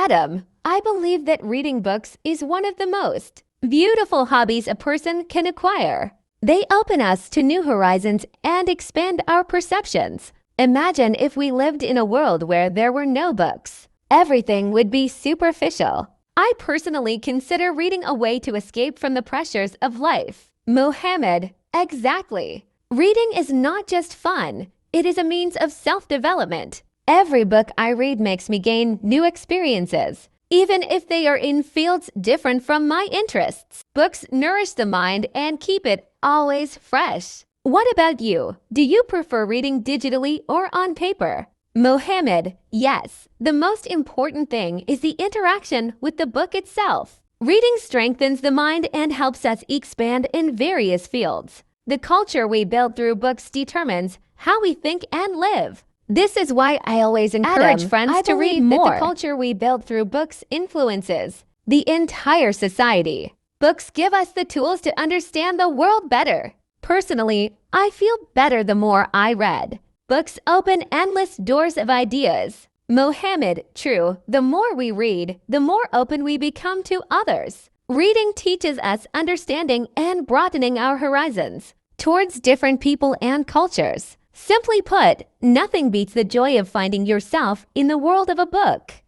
Adam, I believe that reading books is one of the most beautiful hobbies a person can acquire. They open us to new horizons and expand our perceptions. Imagine if we lived in a world where there were no books. Everything would be superficial. I personally consider reading a way to escape from the pressures of life. Mohammed, exactly. Reading is not just fun, it is a means of self-development. Every book I read makes me gain new experiences, even if they are in fields different from my interests. Books nourish the mind and keep it always fresh. What about you? Do you prefer reading digitally or on paper? Mohammed, yes. The most important thing is the interaction with the book itself. Reading strengthens the mind and helps us expand in various fields. The culture we build through books determines how we think and live. This is why I always encourage friends to read more. The culture we build through books influences the entire society. Books give us the tools to understand the world better. Personally, I feel better the more I read. Books open endless doors of ideas. Mohammed, true, the more we read, the more open we become to others. Reading teaches us understanding and broadening our horizons towards different people and cultures. Simply put, nothing beats the joy of finding yourself in the world of a book.